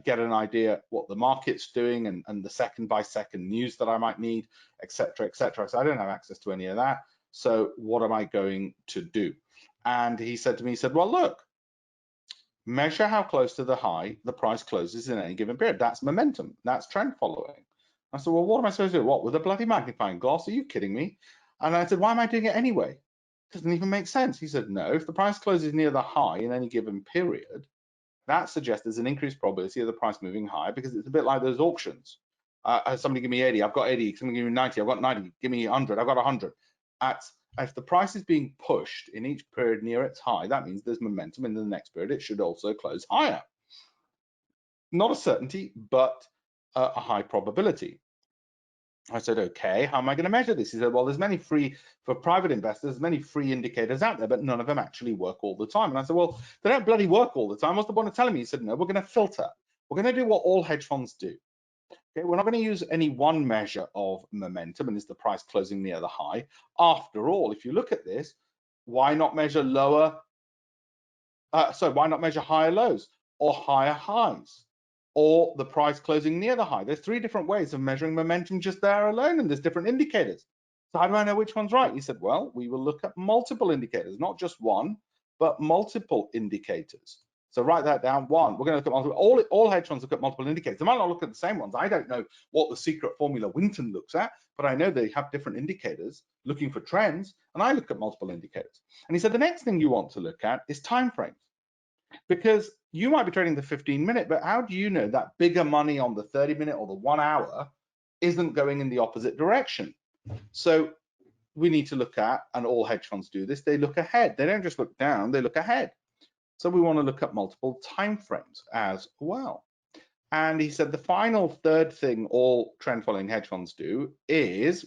get an idea what the market's doing and the second by second news that I might need, etc., etc. So I don't have access to any of that. So what am I going to do? And he said to me, he said, well, look, measure how close to the high the price closes in any given period. That's momentum. That's trend following. I said, well, what am I supposed to do? What, with a bloody magnifying glass? Are you kidding me? And I said, why am I doing it anyway? Doesn't even make sense. He said, no, if the price closes near the high in any given period, that suggests there's an increased probability of the price moving higher, because it's a bit like those auctions. Somebody give me 80, I've got 80. Somebody give me 90, I've got 90. Give me 100, I've got 100. If the price is being pushed in each period near its high, that means there's momentum in the next period. It should also close higher. Not a certainty, but a high probability. I said, okay, how am I going to measure this? He said, well, there's many free, for private investors, many free indicators out there, but none of them actually work all the time. And I said, well, they don't bloody work all the time. What's the point of telling me? He said, no, we're going to filter. We're going to do what all hedge funds do. Okay, we're not going to use any one measure of momentum, and is the price closing near the high. After all, if you look at this, why not measure why not measure higher lows or higher highs, or the price closing near the high? There's three different ways of measuring momentum just there alone, and there's different indicators. So how do I know which one's right? He said, well, we will look at multiple indicators, not just one, but multiple indicators. So write that down. One, we're going to look at multiple, all hedge funds look at multiple indicators. They might not look at the same ones. I don't know what the secret formula Winton looks at, but I know they have different indicators looking for trends, and I look at multiple indicators. And he said, the next thing you want to look at is time frames. Because you might be trading the 15-minute, but how do you know that bigger money on the 30-minute or the 1 hour isn't going in the opposite direction? So we need to look at, and all hedge funds do this, they look ahead. They don't just look down, they look ahead. So we want to look at multiple time frames as well. And he said the final third thing all trend following hedge funds do is,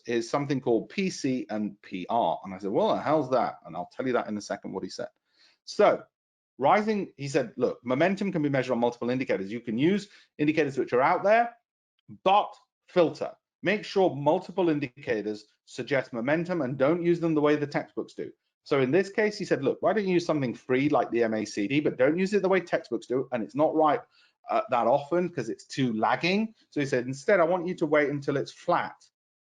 is something called PC and PR. And I said, well, the hell's that? And I'll tell you that in a second what he said. So rising, he said, look, momentum can be measured on multiple indicators. You can use indicators which are out there, but filter. Make sure multiple indicators suggest momentum, and don't use them the way the textbooks do. So in this case, he said, look, why don't you use something free like the MACD, but don't use it the way textbooks do, and it's not right that often because it's too lagging. So he said, instead, I want you to wait until it's flat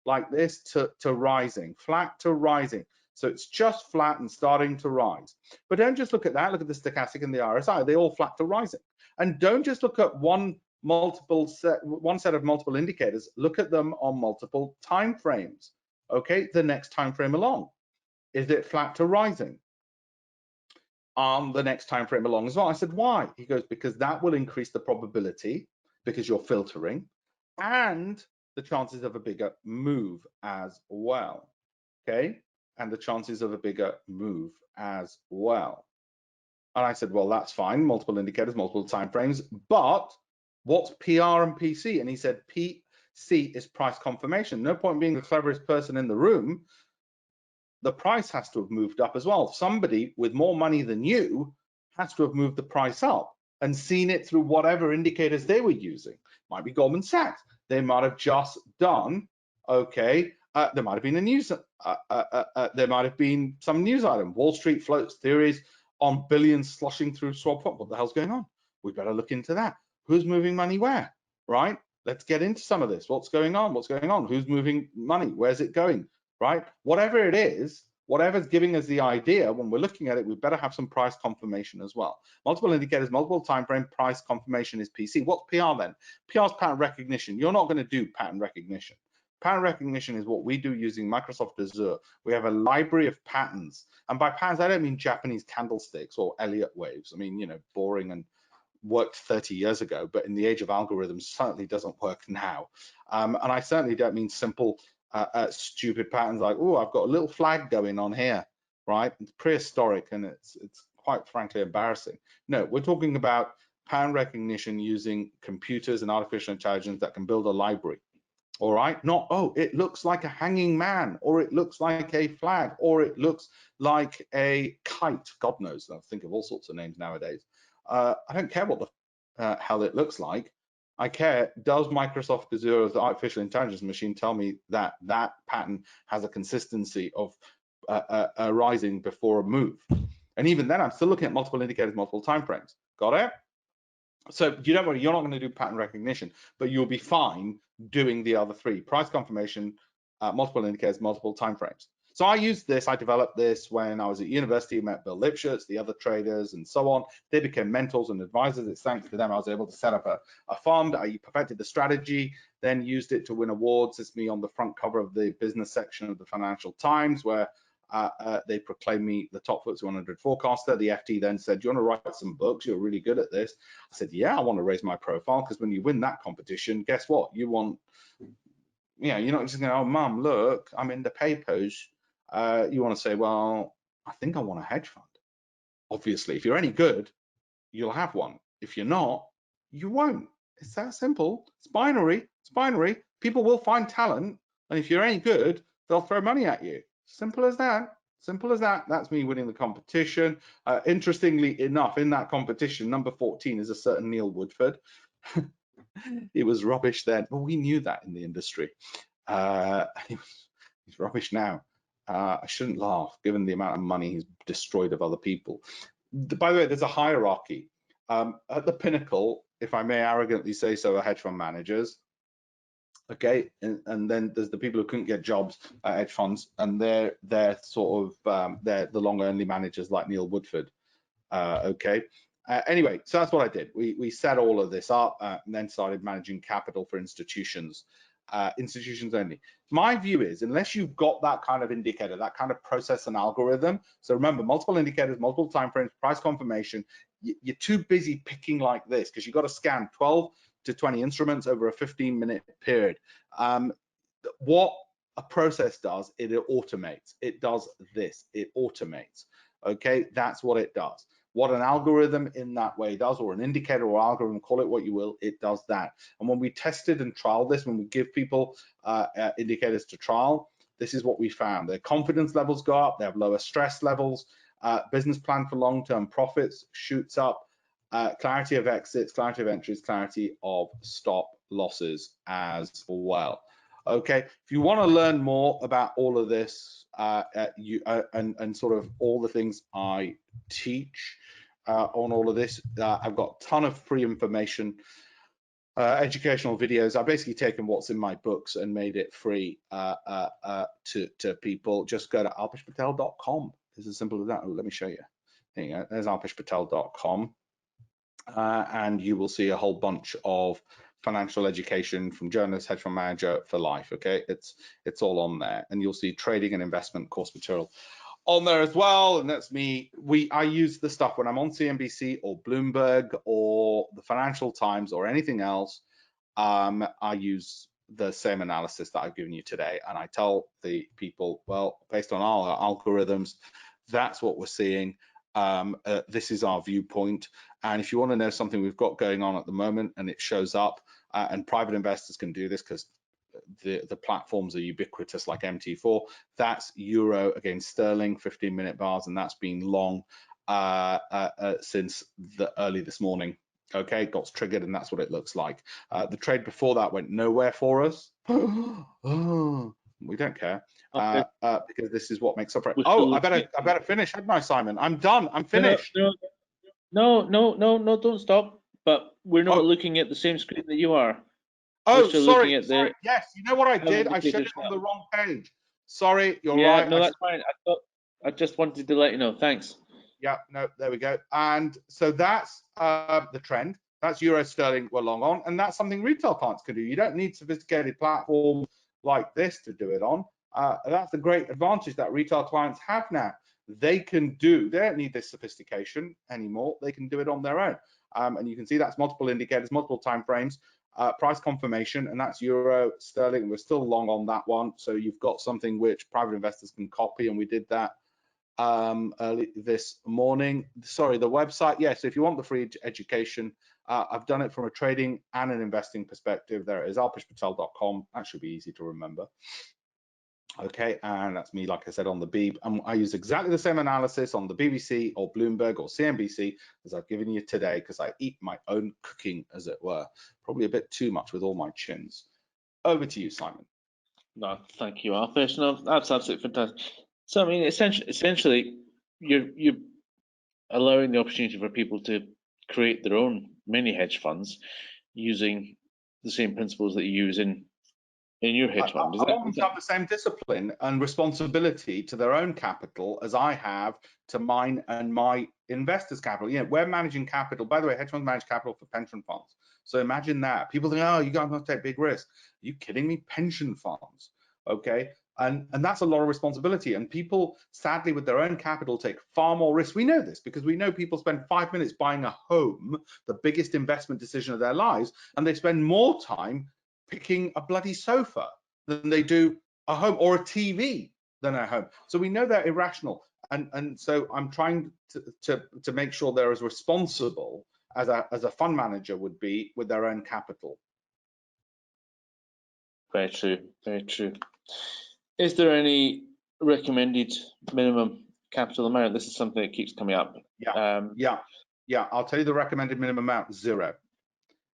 like this to rising, flat to rising. So it's just flat and starting to rise. But don't just look at that, look at the stochastic and the RSI, they all flat to rising. And don't just look at one set of multiple indicators, look at them on multiple time frames. Okay, the next time frame along. Is it flat to rising on the next time frame along as well? I said, why? He goes, because that will increase the probability, because you're filtering, and the chances of a bigger move as well. Okay, and the chances of a bigger move as well. And I said, well, that's fine, multiple indicators, multiple time frames, but what's PR and PC? And he said, PC is price confirmation. No point being the cleverest person in the room. The price has to have moved up as well. Somebody with more money than you has to have moved the price up and seen it through whatever indicators they were using. Might be Goldman Sachs. They might have just done, okay, there might have been a news, there might have been some news item. Wall Street floats theories on billions sloshing through swap fund. What the hell's going on? We better look into that. Who's moving money where, right? Let's get into some of this. What's going on? What's going on? Who's moving money? Where's it going? Right? Whatever it is, whatever's giving us the idea, when we're looking at it, we better have some price confirmation as well. Multiple indicators, multiple time frame, price confirmation is PC. What's PR then? PR is pattern recognition. You're not going to do pattern recognition. Pattern recognition is what we do using Microsoft Azure. We have a library of patterns. And by patterns, I don't mean Japanese candlesticks or Elliott waves. I mean, you know, boring and worked 30 years ago, but in the age of algorithms, certainly doesn't work now. And I certainly don't mean simple stupid patterns like, oh, I've got a little flag going on here, right? It's prehistoric and it's quite frankly embarrassing. No, we're talking about pattern recognition using computers and artificial intelligence that can build a library. All right, not, oh, it looks like a hanging man, or it looks like a flag, or it looks like a kite. God knows, I think of all sorts of names nowadays. I don't care what the hell it looks like. I care, does Microsoft Azure's artificial intelligence machine tell me that that pattern has a consistency of arising before a move? And even then, I'm still looking at multiple indicators, multiple timeframes. Got it? So you don't worry, you're not going to do pattern recognition, but you'll be fine doing the other three: price confirmation, multiple indicators, multiple timeframes. So I used this, I developed this when I was at university, met Bill Lipschutz, the other traders, and so on. They became mentors and advisors. It's thanks to them I was able to set up a fund. I perfected the strategy, then used it to win awards. It's me on the front cover of the business section of the Financial Times, where they proclaimed me the top FTSE 100 forecaster. The FT then said, "Do you want to write some books? You're really good at this." I said, "Yeah, I want to raise my profile, because when you win that competition, guess what? You want, you're not just going, 'Oh, mum, look, I'm in the papers.' You want to say, 'Well, I think I want a hedge fund.' Obviously, if you're any good, you'll have one. If you're not, you won't. It's that simple. It's binary. It's binary. People will find talent, and if you're any good, they'll throw money at you. Simple as that. Simple as that. That's me winning the competition. Interestingly enough, in that competition, number 14 is a certain Neil Woodford. It was rubbish then, but we knew that in the industry. He's rubbish now. I shouldn't laugh, given the amount of money he's destroyed of other people. By the way, there's a hierarchy. At the pinnacle, if I may arrogantly say so, are hedge fund managers. Okay, and then there's the people who couldn't get jobs at hedge funds, and they're sort of they're the long only managers like Neil Woodford. Okay. Anyway, so that's what I did. We set all of this up and then started managing capital for institutions, institutions only. My view is, unless you've got that kind of indicator, that kind of process and algorithm. So remember, multiple indicators, multiple timeframes, price confirmation. You're too busy picking like this, because you've got to scan 12 to 20 instruments over a 15-minute period. What a process does, it automates. It does this. It automates. Okay, that's what it does. What an algorithm in that way does, or an indicator or algorithm, call it what you will, it does that. And when we tested and trialed this, when we give people indicators to trial, this is what we found. Their confidence levels go up, they have lower stress levels, business plan for long-term profits shoots up, clarity of exits, clarity of entries, clarity of stop losses as well. Okay, if you want to learn more about all of this and sort of all the things I teach on all of this, I've got a ton of free information, educational videos. I've basically taken what's in my books and made it free to people. Just go to alpeshpatel.com. It's as simple as that. Oh, let me show you. There you go. There's alpeshpatel.com. And you will see a whole bunch of financial education from journalist, hedge fund manager for life. Okay, it's all on there, and you'll see trading and investment course material on there as well. And that's me. I use the stuff when I'm on CNBC or Bloomberg or the Financial Times or anything else. I use the same analysis that I've given you today, and I tell the people, well, based on our algorithms, that's what we're seeing. This is our viewpoint, and if you want to know something we've got going on at the moment and it shows up, and private investors can do this because the platforms are ubiquitous, like MT4, that's euro against sterling, 15-minute bars, and that's been long since early this morning. Okay, it got triggered, and that's what it looks like. The trade before that went nowhere for us. Oh, we don't care. Okay. Because this is what makes up. Oh, I better finish, hadn't I, Simon? I'm done. I'm finished. No, don't stop. But we're not looking at the same screen that you are. Oh, sorry. Yes, you know what I did? I showed it on the wrong page. Sorry, you're right. Yeah, no, that's fine. I just wanted to let you know. Thanks. Yeah, no, there we go. And so that's the trend. That's euro sterling we're long on, and that's something retail clients can do. You don't need sophisticated platforms like this to do it on. That's a great advantage that retail clients have now. They don't need this sophistication anymore. They can do it on their own. And you can see that's multiple indicators, multiple time frames, price confirmation, and that's euro sterling. We're still long on that one. So you've got something which private investors can copy, and we did that early this morning. Sorry, the website. Yes, if you want the free education, I've done it from a trading and an investing perspective. There it is, alpeshpatel.com. That should be easy to remember. Okay, and that's me, like I said, on the Beeb. And I use exactly the same analysis on the BBC or Bloomberg or CNBC as I've given you today, because I eat my own cooking, as it were. Probably a bit too much with all my chins. Over to you, Simon. No, thank you, Alpesh. No, that's absolutely fantastic. So, I mean, essentially, you're allowing the opportunity for people to create their own mini hedge funds using the same principles that you use in your hedge fund. I want them to have the same discipline and responsibility to their own capital as I have to mine and my investors' capital. You know, we're managing capital. By the way, hedge funds manage capital for pension funds. So imagine that. People think, oh, you guys must take big risks. Are you kidding me? Pension funds, okay? And that's a lot of responsibility. And people, sadly, with their own capital, take far more risk. We know this because we know people spend 5 minutes buying a home, the biggest investment decision of their lives, and they spend more time picking a bloody sofa than they do a home, or a TV than a home. So we know they're irrational. And so I'm trying to make sure they're as responsible as a fund manager would be with their own capital. Very true, very true. Is there any recommended minimum capital amount? This is something that keeps coming up. Yeah. I'll tell you the recommended minimum amount: 0.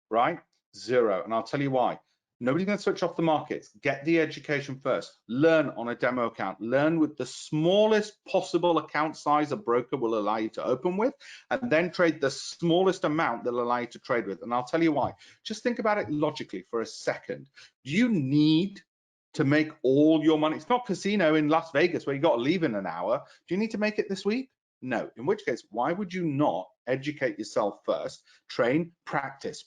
Right? 0. And I'll tell you why. Nobody's going to switch off the markets. Get the education first. Learn on a demo account. Learn with the smallest possible account size a broker will allow you to open with, and then trade the smallest amount they'll allow you to trade with. And I'll tell you why. Just think about it logically for a second. Do you need to make all your money? It's not casino in Las Vegas where you got to leave in an hour. Do you need to make it this week? No. In which case, why would you not educate yourself first, train, practice,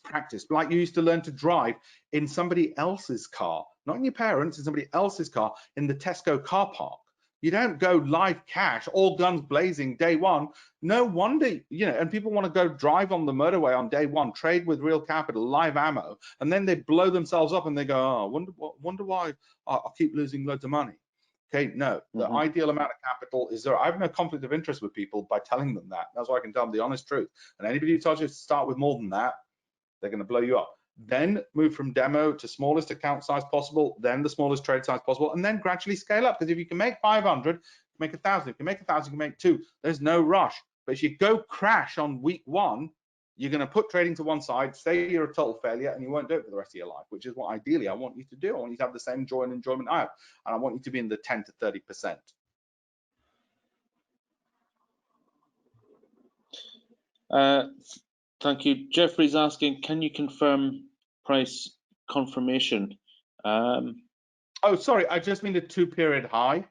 like you used to learn to drive in somebody else's car, not in your parents, in somebody else's car in the Tesco car park. You don't go live cash, all guns blazing day one. No wonder, you know, and people want to go drive on the motorway on day one, trade with real capital, live ammo, and then they blow themselves up and they go, oh, wonder why I keep losing loads of money. Okay, no, the ideal amount of capital is 0. I have no conflict of interest with people by telling them that. That's why I can tell them the honest truth. And anybody who tells you to start with more than that, they're going to blow you up. Then move from demo to smallest account size possible, then the smallest trade size possible, and then gradually scale up. Because if you can make 500, make 1,000. If you can make 1,000, you can make 2. There's no rush. But if you go crash on week 1, you're going to put trading to one side, say you're a total failure, and you won't do it for the rest of your life, which is what ideally I want you to do. I want you to have the same joy and enjoyment I have, and I want you to be in the 10 to 30%. Thank you. Jeffrey's asking, can you confirm price confirmation? Oh, sorry, I just mean the 2-period high.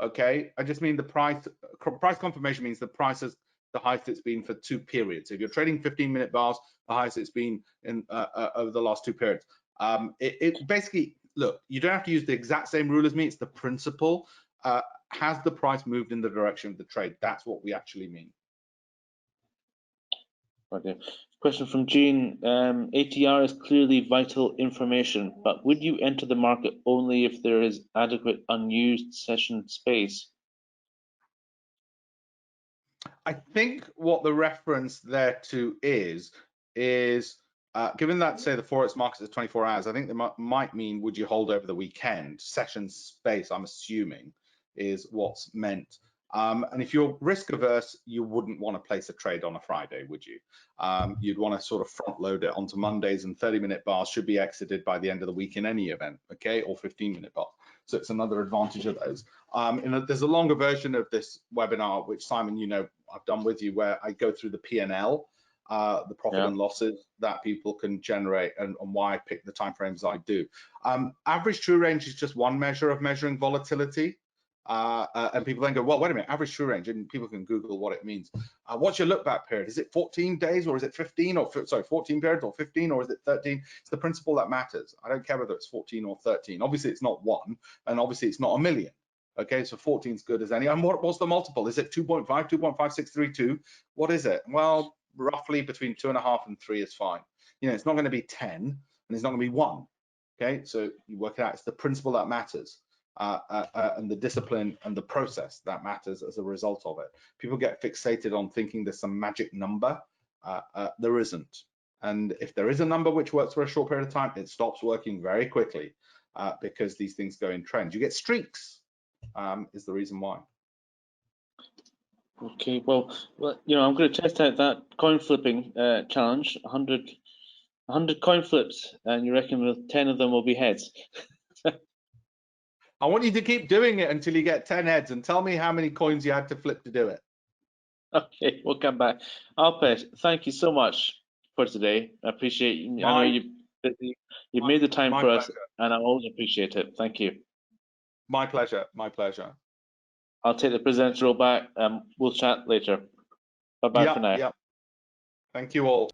Okay, I just mean the price confirmation means the price is the highest it's been for 2 periods. If you're trading 15-minute bars, the highest it's been in over the last 2 periods. It basically, look, you don't have to use the exact same rule as me. It's the principle. Has the price moved in the direction of the trade? That's what we actually mean. Okay. Question from Jean. ATR is clearly vital information, but would you enter the market only if there is adequate unused session space? I think what the reference there to is given that, say, the Forex market is 24 hours, I think they might mean, would you hold over the weekend? Session space, I'm assuming, is what's meant. And if you're risk averse, you wouldn't want to place a trade on a Friday, would you? You'd want to sort of front load it onto Mondays, and 30-minute bars should be exited by the end of the week in any event, okay? Or 15-minute bars. So it's another advantage of those. There's a longer version of this webinar, which Simon, you know, I've done with you, where I go through the P&L, the profit and losses that people can generate, and why I pick the timeframes I do. Average true range is just one measure of measuring volatility. And people then go, well, wait a minute, average true range, and people can Google what it means. What's your look back period? Is it 14 days, or is it 15, or sorry, 14 periods, or 15, or is it 13? It's the principle that matters. I don't care whether it's 14 or 13. Obviously, it's not 1, and obviously, it's not a million. Okay, so 14 is good as any. And what's the multiple? Is it 2.5, 2.5632? What is it? Well, roughly between 2.5 and 3 is fine. You know, it's not going to be 10, and it's not going to be 1. Okay, so you work it out. It's the principle that matters. And the discipline and the process that matters as a result of it. People get fixated on thinking there's some magic number. There isn't. And if there is a number which works for a short period of time, it stops working very quickly because these things go in trends. You get streaks. is the reason why. Okay, well, I'm going to test out that coin flipping challenge. 100 coin flips, and you reckon 10 of them will be heads? I want you to keep doing it until you get 10 heads, and tell me how many coins you had to flip to do it. Okay, we'll come back. Alpesh, thank you so much for today. I appreciate you. I know you've made the time for us, and I always appreciate it. Thank you. My pleasure. My pleasure. I'll take the presenter role back. We'll chat later. Bye-bye for now. Yeah. Thank you all.